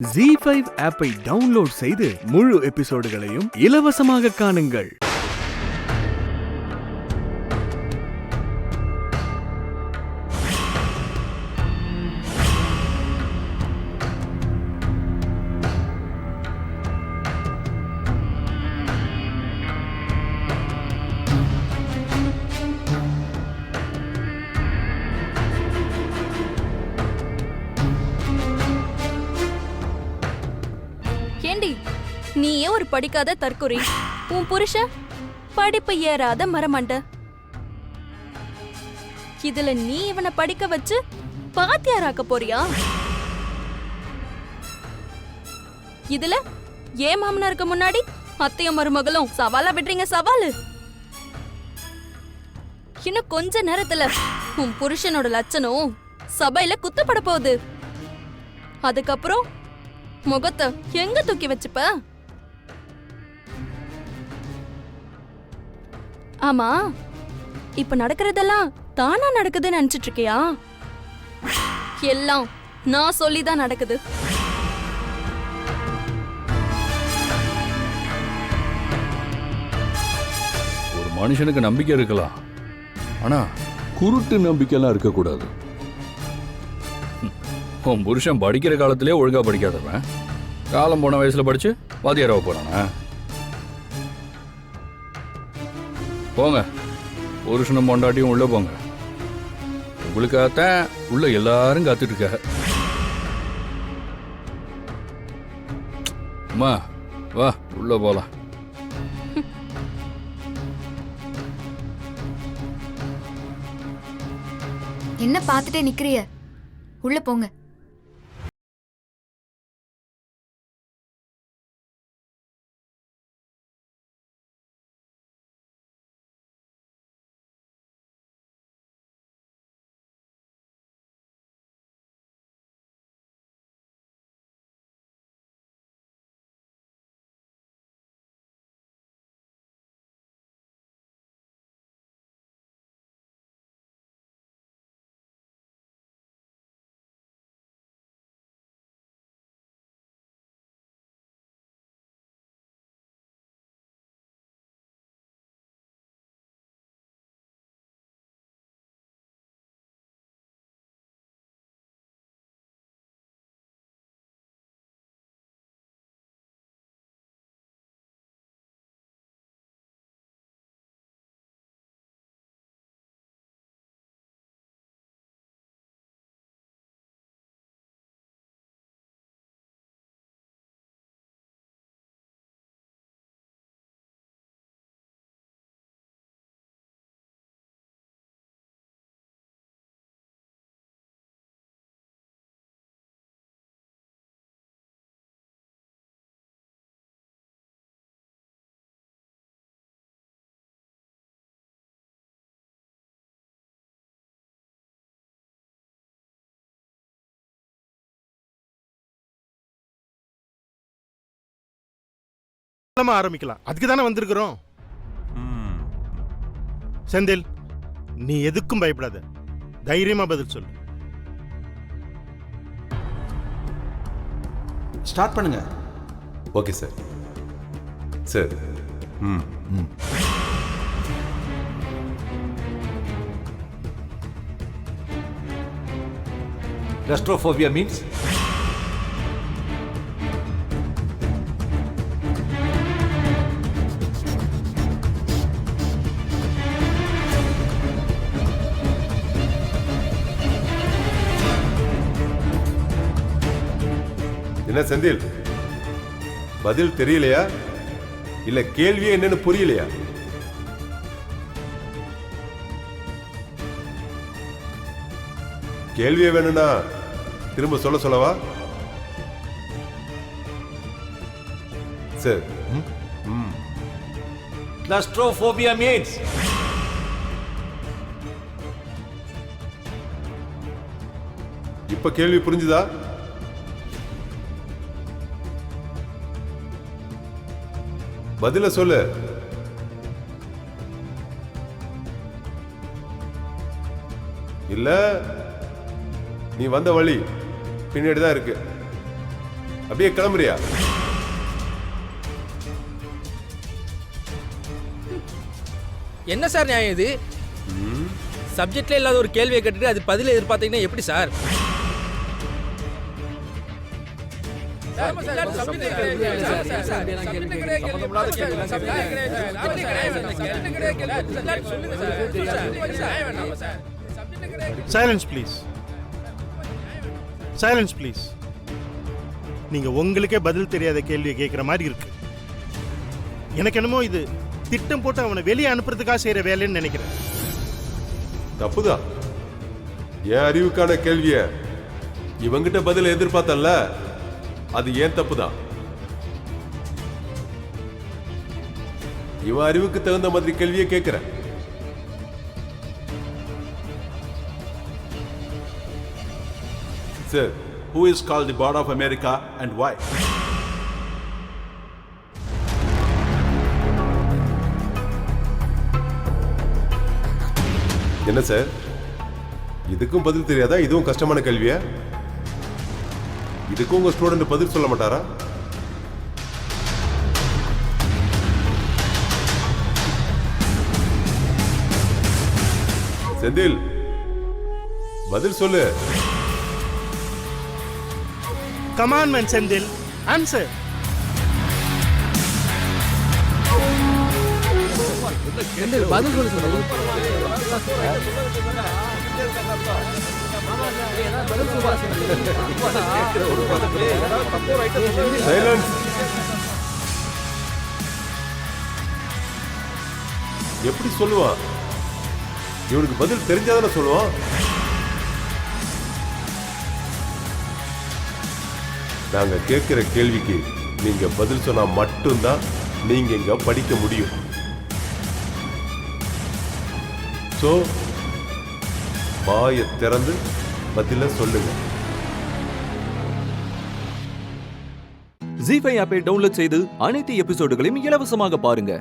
ZEE5 ஆப்பை download செய்து முழு எபிசோடுகளையும் இலவசமாக காணுங்கள். ஏண்டி நீயே ஒரு படிக்காத தற்குறி, உன் புருஷன் படிப்பு ஏறாத மரமண்ட. இதுல நீ இவனை படிக்க வச்சு பாத்தியாராக்க போறியா? இதுல ஏன் மாமனாருக்கு முன்னாடி அத்தையும் மருமகளும் சவாலா விடுறீங்க சவாலு. இன்னும் கொஞ்ச நேரத்துல உன் புருஷனோட லட்சணம் சபையில குத்தப்பட போகுது. அதுக்கப்புறம் முகத்தை எங்க தூக்கி வச்சுப்ப? ஆமா, இப்ப நடக்கிறதெல்லாம் தானா நடக்குதுன்னு நினைச்சிட்டு இருக்கியா? எல்லாம் நான் சொல்லிதான் நடக்குது. ஒரு மனுஷனுக்கு நம்பிக்கை இருக்கலாம், ஆனா குருட்டு நம்பிக்கைலாம் இருக்கக்கூடாது. உன் புருஷன் படிக்கிற காலத்திலே ஒழுங்கா படிக்காதவன் காலம் போன வயசுல படிச்சு வாத்தியாராவ போறானா? போங்க, புருஷனும் பொண்டாட்டியும் உள்ள போங்க. உங்களுக்காகத்தான் உள்ள எல்லாரும் காத்துட்டு இருக்க. அம்மா வா, உள்ள போலாம். என்ன பார்த்துட்டே நிக்கிறிய? உள்ள போங்க. ஆரம்பிக்கலாம். அதுக்கு தானே வந்திருக்கிறோம். செந்தில், நீ எதுக்கும் பயப்படாத, தைரியமா பதில் சொல்லு. ஸ்டார்ட் பண்ணுங்க. Okay sir. Sir, Claustrophobia means என்ன செந்தில், பதில் தெரியலையா இல்ல கேள்வியே என்னன்னு புரியலையா? கேள்வியே வேணும்னா திரும்ப சொல்ல சொல்லவா? சார், Claustrophobia means இப்ப கேள்வி புரிஞ்சுதா? பதில சொல்லு. இல்ல நீ வந்த வழி பின்னாடி தான் இருக்கு. அப்படியே கிளம்புறியா? என்ன சார் நியாயம் இது? சப்ஜெக்ட்ல இல்லாத ஒரு கேள்வியை கேட்டுட்டு அது பதில எதிர்பார்த்தீங்கன்னா எப்படி sir? Silence please. Silence please. நீங்க உங்களுக்கே பதில் தெரியாத கேள்வியை கேட்குற மாதிரி இருக்கு. எனக்கு என்னமோ இது திட்டம் போட்டு அவனை வெளியே அனுப்புறதுக்காக செய்யற வேலைன்னு நினைக்கிறேன். தப்புதான். என் அறிவுக்கான கேள்விய இவங்கிட்ட பதில எதிர்பார்த்தல, அது ஏன் தப்புதான். இவன் அறிவுக்கு தகுந்த மாதிரி கேள்வியை கேட்கிறேன். Sir, who is called the God of America and why? என்ன சார், இதுக்கும் பதில் தெரியாதா? இதுவும் கஷ்டமான கேள்வியா? இதுக்கும் உங்க ஸ்டூடெண்ட் பதில் சொல்ல மாட்டாரா? செந்தில், பதில் சொல்லு. Come on, man, Sendil. Answer. பதில் சொல்லு சார். சைலன்ஸ். எப்படி சொல்லுவான்? இவனுக்கு பதில் தெரிஞ்சாதானே சொல்லுவான். நாங்க கேட்கிற கேள்விக்கு நீங்க பதில் சொன்னா மட்டும்தான் நீங்க இங்க படிக்க முடியும். சோ வாயை திறந்து பதில சொல்லுங்க. ஜீ5 ஆப்பை டவுன்லோட் செய்து அனைத்து எபிசோடுகளையும் இலவசமாக பாருங்க.